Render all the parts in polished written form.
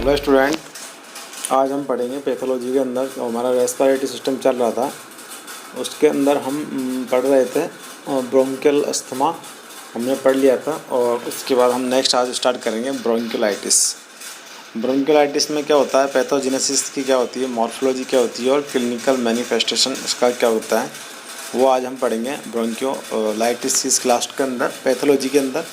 Hello student, आज हम पढ़ेंगे पैथोलॉजी के अंदर जो हमारा रेस्पिरेटरी सिस्टम चल रहा था उसके अंदर हम पढ़ रहे थे ब्रोंकियल अस्थमा हमने पढ़ लिया था। और उसके बाद हम नेक्स्ट आज स्टार्ट करेंगे ब्रोंकियोलाइटिस। ब्रोंकियोलाइटिस में क्या होता है, पैथोजेनेसिस की क्या होती है, मॉर्फोलॉजी क्या होती है और क्लिनिकल मैनिफेस्टेशन इसका क्या होता है, वो आज हम पढ़ेंगे ब्रोंकियोलाइटिस इस क्लास के अंदर पैथोलॉजी के अंदर।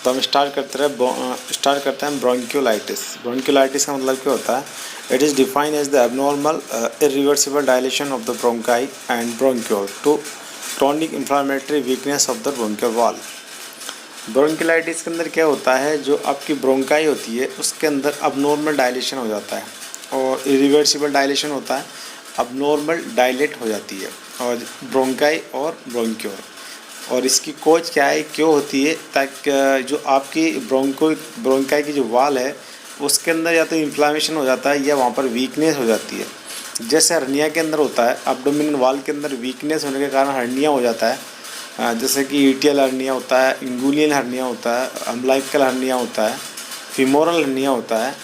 तो हम स्टार्ट करते हैं ब्रोंकियोलाइटिस। ब्रोंकियोलाइटिस का मतलब क्या होता है? It is defined as the abnormal irreversible dilation of the bronchi and bronchiole to chronic inflammatory weakness of the bronchial wall. Bronchiolitis के अंदर क्या होता है, जो आपकी ब्रोंकाई होती है उसके अंदर अबनॉर्मल डायलेशन हो जाता है और इरिवर्सिबल डायलेशन होता है, अबनॉर्मल डायलेट हो जाती है और ब्रोंकाई और ब्रोंक्यूल। और इसकी कोज क्या है, क्यों होती है? ताकि जो आपकी ब्रोंकाई की जो वाल है उसके अंदर या तो इन्फ्लामेशन हो जाता है या वहाँ पर वीकनेस हो जाती है। जैसे हर्निया के अंदर होता है, एब्डोमिनल वाल के अंदर वीकनेस होने के कारण हर्निया हो जाता है। जैसे कि ईटीएल हर्निया होता है, इंगुलियल हर्निया होता है, अम्बिलिकल हर्निया होता है, फीमोरल हर्निया होता है,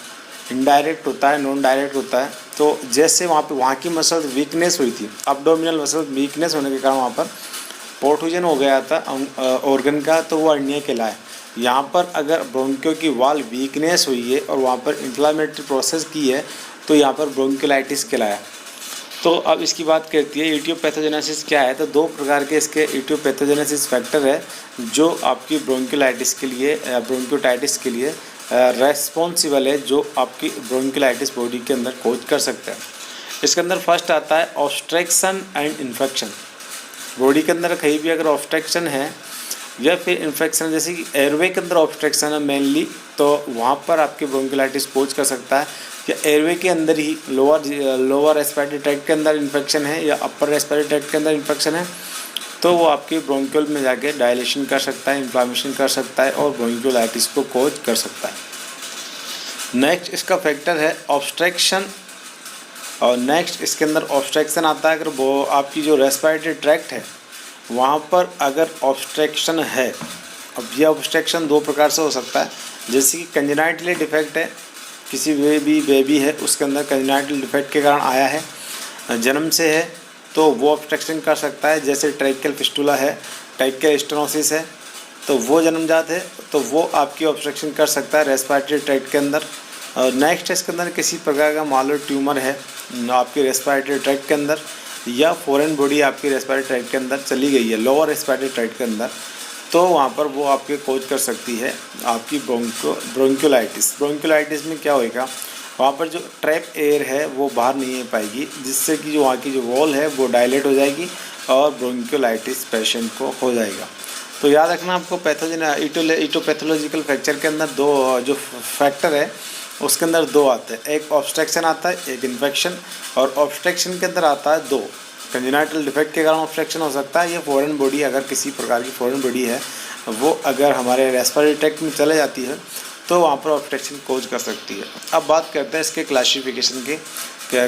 इनडायरेक्ट होता है, नॉन डायरेक्ट होता है। तो जैसे वहाँ की मसल वीकनेस हुई थी, एब्डोमिनल मसल वीकनेस होने के कारण वहाँ पर पोर्टूजन हो गया था ऑर्गन का, तो वो हर्निया कहलाए। यहाँ पर अगर ब्रोंकियो की वाल वीकनेस हुई है और वहाँ पर इन्फ्लामेटरी प्रोसेस की है तो यहाँ पर ब्रोंकियोलाइटिस कहलाया। तो अब इसकी बात करती है इटियोपैथोजेनेसिस क्या है। तो दो प्रकार के इसके इटियोपैथोजेनेसिस फैक्टर है जो आपकी ब्रोंकियोलाइटिस के लिए ब्रोंकियोटाइटिस के लिए रेस्पॉन्सिबल है, जो आपकी ब्रोंकियोलाइटिस बॉडी के अंदर कोज कर सकते हैं। इसके अंदर फर्स्ट आता है ऑब्स्ट्रक्शन एंड इन्फेक्शन। बॉडी के अंदर कहीं भी अगर ऑब्स्ट्रक्शन है या फिर इन्फेक्शन, जैसे कि एयरवे के अंदर ऑब्स्ट्रक्शन है मेनली, तो वहाँ पर आपकी ब्रोंकियोलाइटिस कोज कर सकता है। या एयरवे के अंदर ही लोअर रेस्पिरेटरी ट्रैक्ट के अंदर इन्फेक्शन है या अपर रेस्पिरेटरी ट्रैक्ट के अंदर इन्फेक्शन है, तो वो आपकी ब्रोंकियल में जाके डायलेशन कर सकता है, इन्फ्लामेशन कर सकता है और ब्रोंकियोलाइटिस को कोज कर सकता है। नेक्स्ट इसका फैक्टर है ऑब्स्ट्रक्शन। और नेक्स्ट इसके अंदर ऑब्स्ट्रक्शन आता है अगर वो आपकी जो रेस्पिरेटरी ट्रैक्ट है वहाँ पर अगर ऑब्स्ट्रक्शन है। अब यह ऑब्स्ट्रक्शन दो प्रकार से हो सकता है, जैसे कि कंजेनाइटली डिफेक्ट है, किसी बेबी है उसके अंदर कंजेनाइटल डिफेक्ट के कारण आया है, जन्म से है, तो वो ऑब्स्ट्रक्शन कर सकता है। जैसे ट्रैकियल फिस्टुला है, ट्रैकियल स्टेनोसिस है, तो वो जन्मजात है, तो वो आपकी ऑब्स्ट्रक्शन कर सकता है रेस्पिरेटरी ट्रैक्ट के अंदर। और नेक्स्ट इसके अंदर किसी प्रकार का माइल्ड ट्यूमर है आपके रेस्पिरेटरी ट्रैक्ट के अंदर, या फॉरेन बॉडी आपकी रेस्पिरेटरी ट्रैक्ट के अंदर चली गई है लोअर रेस्पिरेटरी ट्रैक्ट के अंदर, तो वहाँ पर वो आपके कोज कर सकती है आपकी ब्रोंकियोलाइटिस। ब्रोंकियोलाइटिस में क्या होएगा, वहाँ पर जो ट्रैप एयर है वो बाहर नहीं आ पाएगी, जिससे कि जो वहाँ की जो वॉल है वो डायलेट हो जाएगी और ब्रोंकियोलाइटिस पेशेंट को हो जाएगा। तो याद रखना आपको इटोपैथोलॉजिकल फ्रैक्चर के अंदर दो जो फैक्टर है उसके अंदर दो आते हैं, एक ऑब्स्ट्रक्शन आता है, एक इन्फेक्शन। और ऑब्स्ट्रक्शन के अंदर आता है दो, कंजेनाइटल डिफेक्ट के कारण ऑब्स्ट्रक्शन हो सकता है, या फॉरेन बॉडी, अगर किसी प्रकार की फॉरेन बॉडी है वो अगर हमारे रेस्पिरेटरी ट्रैक्ट में चले जाती है तो वहाँ पर ऑब्स्ट्रक्शन कोज कर सकती है। अब बात करते हैं इसके क्लासिफिकेशन के,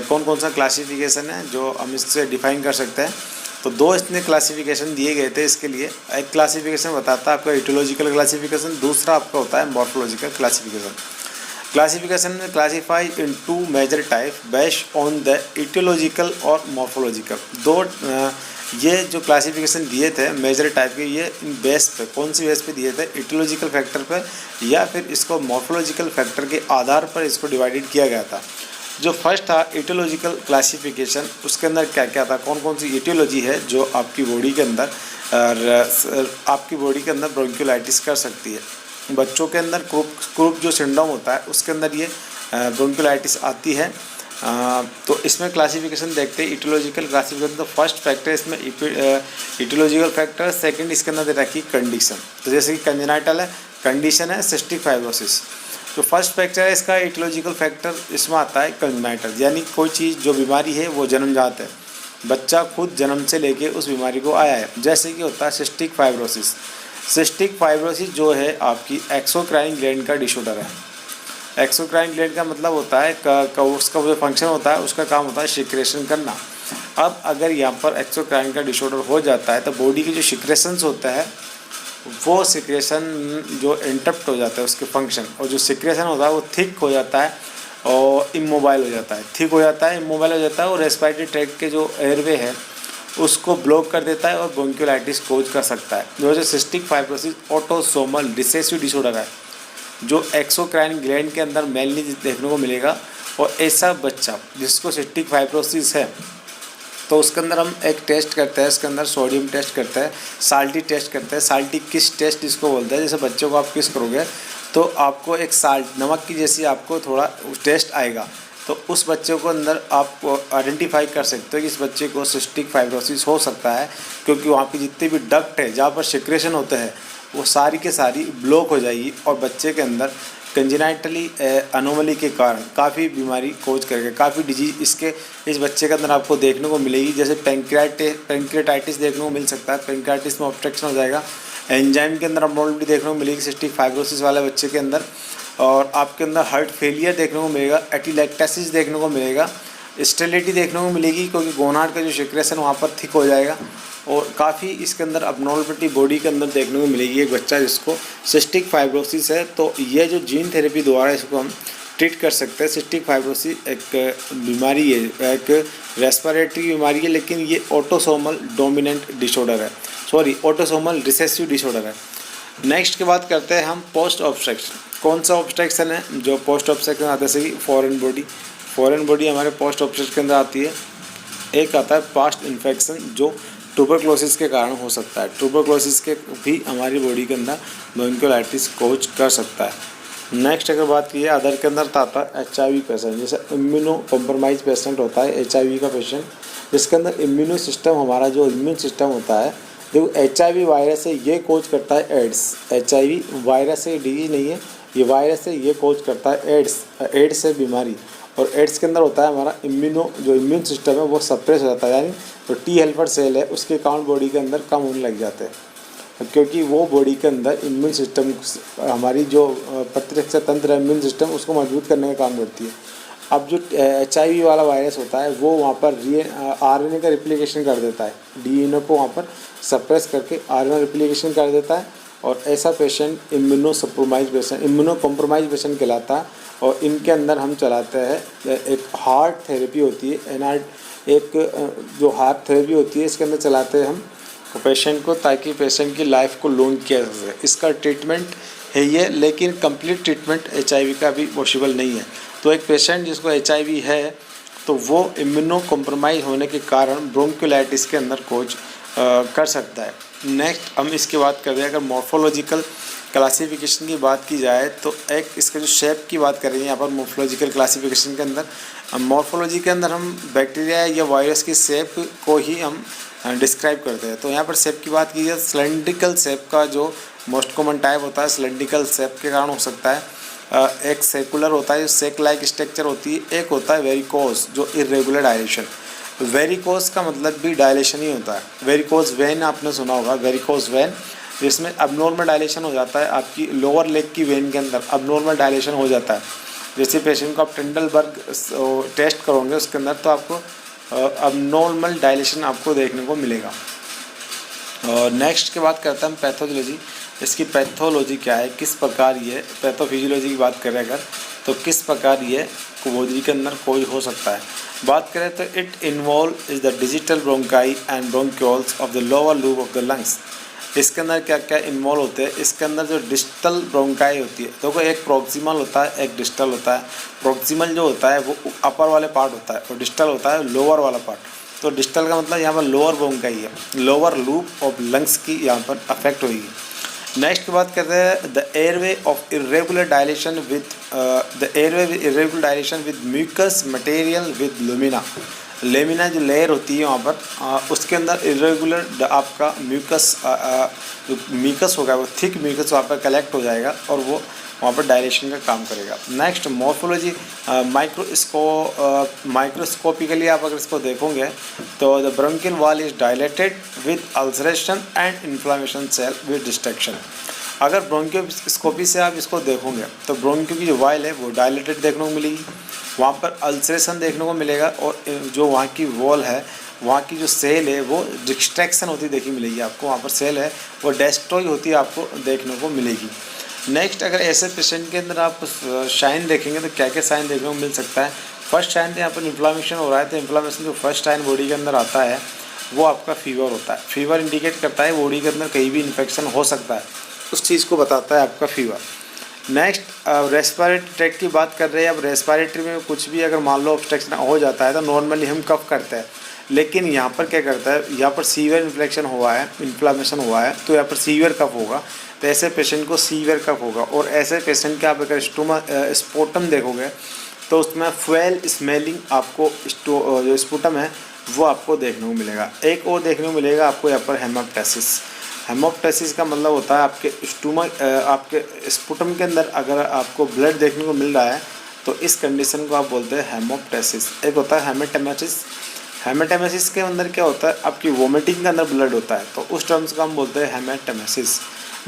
कौन कौन सा क्लासिफिकेशन है जो हम इससे डिफाइन कर सकते हैं। तो दो इसने क्लासिफिकेशन दिए गए थे इसके लिए। एक क्लासिफिकेशन बताता है आपका इटियोलॉजिकल क्लासिफिकेशन, दूसरा आपका होता है मॉर्फोलॉजिकल क्लासिफिकेशन। क्लासिफिकेशन में classify in two major type based on the etiological और मॉर्फोलॉजिकल। दो ये जो क्लासिफिकेशन दिए थे मेजर टाइप के, ये बेस पे कौन सी बेस पे दिए थे, इटियोलॉजिकल फैक्टर पर या फिर इसको मॉर्फोलॉजिकल फैक्टर के आधार पर इसको डिवाइडेड किया गया था। जो फर्स्ट था इटियोलॉजिकल क्लासिफिकेशन, उसके अंदर क्या क्या था, कौन कौन सी इटियोलॉजी है जो आपकी बॉडी के अंदर ब्रोंकियोलाइटिस कर सकती है। बच्चों के अंदर क्रूप जो सिंड्रोम होता है उसके अंदर ये ब्रोंकियोलाइटिस आती है। तो इसमें क्लासिफिकेशन देखते हैं इटियोलॉजिकल क्लासिफिकेशन। तो फर्स्ट फैक्टर इसमें इटियोलॉजिकल फैक्टर, सेकंड इसके अंदर दे रखी कंडीशन। तो जैसे कि कंजेनाइटल है, कंडीशन है सिस्टिक फाइब्रोसिस। तो फर्स्ट फैक्टर है इसका इटियोलॉजिकल फैक्टर, इसमें आता है कंजेनाइटल, यानी कोई चीज़ जो बीमारी है वो जन्मजात है, बच्चा खुद जन्म से लेके उस बीमारी को आया है। जैसे कि होता है सिस्टिक फाइब्रोसिस। सिस्टिक फाइब्रोसिस जो है आपकी एक्सोक्राइन ग्लैंड का डिसऑर्डर है। एक्सोक्राइन ग्लैंड का मतलब होता है उसका जो फंक्शन होता है उसका काम होता है सिक्रेशन करना। अब अगर यहाँ पर एक्सोक्राइन का डिसऑर्डर हो जाता है तो बॉडी के जो सिक्रेशंस होता है वो सिक्रेशन जो इंटरप्ट हो जाता है उसके फंक्शन, और जो सिक्रेशन होता है वो थिक हो जाता है और इमोबाइल हो जाता है, ठीक हो जाता है, इमोबाइल हो जाता है और रेस्पिरेटरी ट्रैक्ट के जो एयरवे है उसको ब्लॉक कर देता है और ब्रोंकियोलाइटिस कोज कर सकता है। जो cystic fibrosis autosomal recessive disorder है जो एक्सोक्राइन ग्लैंड के अंदर मेनली देखने को मिलेगा। और ऐसा बच्चा जिसको सिस्टिक फाइब्रोसिस है तो उसके अंदर हम एक टेस्ट करते हैं, उसके अंदर सोडियम टेस्ट करते हैं, साल्टी टेस्ट करते हैं। साल्टी किस टेस्ट इसको बोलते हैं, जैसे बच्चों को आप किस करोगे तो आपको एक साल्ट नमक की जैसी आपको थोड़ा टेस्ट आएगा, तो उस बच्चे को अंदर आप आइडेंटिफाई कर सकते हो कि इस बच्चे को सिस्टिक फाइब्रोसिस हो सकता है, क्योंकि वहाँ पे जितने भी डक्ट है जहाँ पर सिक्रेशन होते हैं वो सारी के सारी ब्लॉक हो जाएगी और बच्चे के अंदर कंजेनाइटली अनोमली के कारण काफ़ी बीमारी कोज करके काफ़ी डिजीज इस बच्चे के अंदर आपको देखने को मिलेगी। जैसे पेंक्रेटाइटिस देखने को मिल सकता है, पेंक्रेटाइटिस में ऑब्स्ट्रक्शन हो जाएगा, एंजाइम के अंदर अबनॉर्मलिटी देखने को मिलेगी सिस्टिक फाइब्रोसिस वाले बच्चे के अंदर, और आपके अंदर हार्ट फेलियर देखने को मिलेगा, एटिलैक्टासिस देखने को मिलेगा, स्टेरिलिटी देखने को मिलेगी क्योंकि गोनाड का जो सिक्रेशन वहाँ पर थिक हो जाएगा, और काफ़ी इसके अंदर अबनॉर्मलिटी बॉडी के अंदर देखने को मिलेगी। एक बच्चा जिसको सिस्टिक फाइब्रोसिस है तो ये जो जीन थेरेपी द्वारा इसको हम ट्रीट कर सकते हैं। सिस्टिक फाइब्रोसिस एक बीमारी है, एक रेस्पिरेटरी बीमारी है, लेकिन ये ऑटोसोमल डोमिनेंट डिसऑर्डर है, ऑटोसोमल रिसेसिव डिसऑर्डर है। नेक्स्ट की बात करते हैं हम पोस्ट ऑब्स्ट्रक्शन। कौन सा ऑब्स्ट्रक्शन है जो पोस्ट ऑब्स्ट्रक्शन आता है, जैसे कि फॉरेन बॉडी हमारे पोस्ट ऑब्स्ट्रक्शन के अंदर आती है। एक आता है पास्ट इन्फेक्शन जो ट्यूबरक्लोसिस के कारण हो सकता है, ट्यूबरक्लोसिस के भी हमारी बॉडी के अंदर ब्रोंकियोलाइटिस कोज कर सकता है। नेक्स्ट अगर बात की है अदर के अंदर आता है HIV पेशेंट, जैसे इम्यूनो कॉम्प्रोमाइज पेशेंट होता है HIV का पेशेंट, जिसके अंदर इम्यूनो सिस्टम हमारा जो इम्यून सिस्टम होता है, देखो HIV वायरस से ये कोज करता है एड्स। HIV वायरस से डिजीज नहीं है, ये वायरस से ये कोज करता है एड्स से बीमारी, और एड्स के अंदर होता है हमारा जो इम्यून सिस्टम है वो सप्रेस हो जाता है, यानी तो T हेल्पर सेल है उसके काउंट बॉडी के अंदर कम होने लग जाते हैं, क्योंकि वो बॉडी के अंदर इम्यून सिस्टम हमारी जो प्रतिरक्षा तंत्र है इम्यून सिस्टम उसको मजबूत करने का काम करती है। अब जो HIV वाला वायरस होता है वो वहाँ पर RNA का रिप्लिकेशन कर देता है, DNA को वहाँ पर सप्रेस करके RNA रिप्लिकेशन कर देता है, और ऐसा पेशेंट इम्यूनो कॉम्प्रोमाइज पेशेंट कहलाता है। और इनके अंदर हम चलाते हैं एक हार्ट थेरेपी होती है, एक जो हार्ट थेरेपी होती है इसके अंदर चलाते हैं हम पेशेंट को, ताकि पेशेंट की लाइफ को लॉन्ग किया जा सके। इसका ट्रीटमेंट है ये, लेकिन कंप्लीट ट्रीटमेंट HIV का भी पॉसिबल नहीं है। तो एक पेशेंट जिसको HIV है तो वो इम्यूनो कॉम्प्रोमाइज होने के कारण ब्रोंकियोलाइटिस के अंदर कोज कर सकता है। नेक्स्ट हम इसकी बात करें, अगर मॉर्फोलॉजिकल क्लासिफिकेशन की बात की जाए तो एक इसका जो शेप की बात करेंगे यहाँ पर मॉर्फोलॉजिकल क्लासिफिकेशन के अंदर, मॉर्फोलॉजी के अंदर हम बैक्टीरिया या वायरस की शेप को ही हम डिस्क्राइब करते हैं। तो यहाँ पर शेप की बात की जाए, सिलेंड्रिकल शेप का जो मोस्ट कॉमन टाइप होता है सिलेंड्रिकल शेप के कारण हो सकता है। एक सेकुलर होता है जो सेक लाइक स्ट्रक्चर होती है, एक होता है वेरिकोस जो इरेगुलर डायलेशन। वेरिकोस का मतलब भी डायलेशन ही होता है। वेरिकोस वेन आपने सुना होगा, वेरिकोस वेन जिसमें अबनॉर्मल डायलेशन हो जाता है, आपकी लोअर लेग की वेन के अंदर अबनॉर्मल डायलेशन हो जाता है। जैसे पेशेंट को आप टेंडलबर्ग टेस्ट करोगे उसके अंदर तो आपको अबनॉर्मल डायलेशन आपको देखने को मिलेगा। और नेक्स्ट की बात करते हैं हम पैथोलॉजी। इसकी पैथोलॉजी क्या है, किस प्रकार ये पैथोफिजियोलॉजी की बात करें अगर तो किस प्रकार ये बॉडी के अंदर कोई हो सकता है। बात करें तो it involve is the digital bronchi and bronchioles of the lower loop of the lungs. इसके अंदर क्या क्या इन्वॉल्व होते हैं, इसके अंदर जो डिस्टल ब्रोंकाई होती है, देखो एक प्रोक्सिमल होता है एक डिस्टल होता है। प्रोक्सिमल जो होता है वो अपर वाले पार्ट होता है और डिस्टल होता है लोअर वाला पार्ट। तो डिस्टल का मतलब यहाँ पर लोअर ब्रोंकाई है, लोअर लूप ऑफ लंग्स की यहाँ पर अफेक्ट होगी। नेक्स्ट की बात करते हैं the airway of irregular dilation with mucus material with lumina. Lamina जो लेयर होती है वहाँ पर उसके अंदर इरेगुलर आपका म्यूकस होगा, वो थिक म्यूकस वहाँ पर कलेक्ट हो जाएगा और वो वहाँ पर डायलेशन का काम करेगा। नेक्स्ट मॉर्फोलॉजी, माइक्रोस्कोपिकली आप अगर इसको देखोगे तो the bronchial wall is dilated with ulceration and inflammation cell with destruction. अगर ब्रोंकियोस्कोपी से आप इसको देखोगे तो ब्रोंकियो की जो वॉल है वो डायलेटेड देखने को मिलेगी, वहाँ पर अल्सरेशन देखने को मिलेगा, और जो वहाँ की वॉल है वहाँ की जो सेल है वो डिस्ट्रैक्शन होती देखी मिलेगी आपको, वहाँ पर सेल है वो डेस्ट्रॉय होती है आपको देखने को मिलेगी। नेक्स्ट, अगर ऐसे पेशेंट के अंदर आप साइन देखेंगे तो क्या क्या साइन देखने को मिल सकता है। फर्स्ट साइन तो यहाँ पर इन्फ्लामेशन हो रहा है, तो इन्फ्लामेशन जो फर्स्ट साइन बॉडी के अंदर आता है वो आपका फीवर होता है। फीवर इंडिकेट करता है बॉडी के अंदर कहीं भी इन्फेक्शन हो सकता है, उस चीज़ को बताता है आपका फीवर। नेक्स्ट, रेस्पिरेटरी ट्रैक्ट की बात कर रहे हैं। अब रेस्पिरेटरी में कुछ भी अगर मान लो ऑब्स्ट्रक्शन हो जाता है तो नॉर्मली हम कफ करते हैं, लेकिन यहाँ पर क्या करता है, यहाँ पर सीवियर इन्फ्लेक्शन हुआ है, इन्फ्लामेशन हुआ है, तो यहाँ पर सीवियर कफ होगा। तो ऐसे पेशेंट को सीवियर कफ होगा। और ऐसे पेशेंट के आप अगर स्पोटम देखोगे तो उसमें फ्वेल स्मेलिंग आपको जो स्पुटम है वो आपको देखने को मिलेगा। एक और देखने को मिलेगा आपको यहाँ पर हेमोप्टाइसिस। हेमोप्टाइसिस का मतलब होता है आपके स्पुटम के अंदर अगर आपको ब्लड देखने को मिल रहा है तो इस कंडीशन को आप बोलते हैं हेमोप्टाइसिस। एक होता है हेमेटेमेसिस। हेमेटेमेसिस के अंदर क्या होता है, आपकी वोमिटिंग के अंदर ब्लड होता है, तो उस टर्म्स को हम बोलते हैं हेमेटेमेसिस।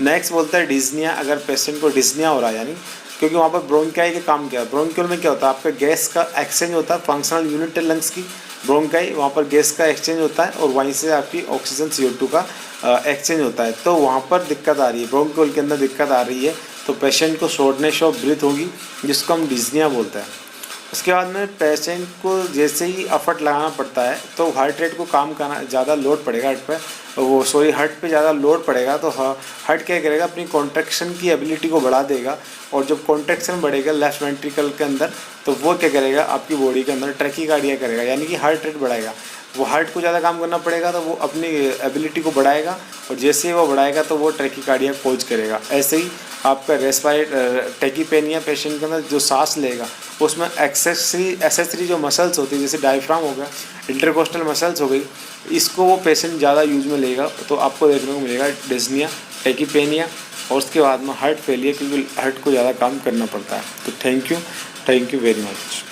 नेक्स्ट बोलते हैं डिस्निया। अगर पेशेंट को डिस्निया हो रहा है, यानी क्योंकि वहाँ पर ब्रोंकाई का काम किया। ब्रोंक्यूल में क्या होता है, आपका गैस का एक्सचेंज होता है, फंक्शनल यूनिट है लंग्स की ब्रोंकाई, वहाँ पर गैस का एक्सचेंज होता है और वहीं से आपकी ऑक्सीजन CO2 का एक्सचेंज होता है। तो वहाँ पर दिक्कत आ रही है, ब्रोंक्यूल के अंदर दिक्कत आ रही है, तो पेशेंट को शॉर्टनेस ऑफ ब्रीथ होगी, जिसको हम डिस्निया बोलते हैं। उसके बाद में पेशेंट को जैसे ही एफर्ट लगाना पड़ता है तो हार्ट रेट को काम करना, ज़्यादा लोड पड़ेगा हार्ट पे ज़्यादा लोड पड़ेगा, तो हार्ट क्या करेगा, अपनी कॉन्ट्रैक्शन की एबिलिटी को बढ़ा देगा। और जब कॉन्ट्रैक्शन बढ़ेगा लेफ्ट वेंट्रिकल के अंदर, तो वो क्या करेगा, आपकी बॉडी के अंदर ट्रैकीकार्डिया करेगा, यानी कि हार्ट रेट बढ़ाएगा। वो हार्ट को ज़्यादा काम करना पड़ेगा तो वो अपनी एबिलिटी को बढ़ाएगा, और जैसे ही वो बढ़ाएगा तो वो ट्रैकीकार्डिया कोज करेगा। ऐसे ही आपका टैकीपेनिया पेशेंट के अंदर जो सांस लेगा उसमें एक्सेसरी जो मसल्स होती है, जैसे डायफ्राम हो गया, इंटरकोस्टल मसल्स हो गई, इसको वो पेशेंट ज़्यादा यूज में लेगा तो आपको देखने को मिलेगा डिस्निया, टैकीपेनिया, और उसके बाद में हार्ट फेलियर, क्योंकि हार्ट को ज़्यादा काम करना पड़ता है। तो थैंक यू वेरी मच।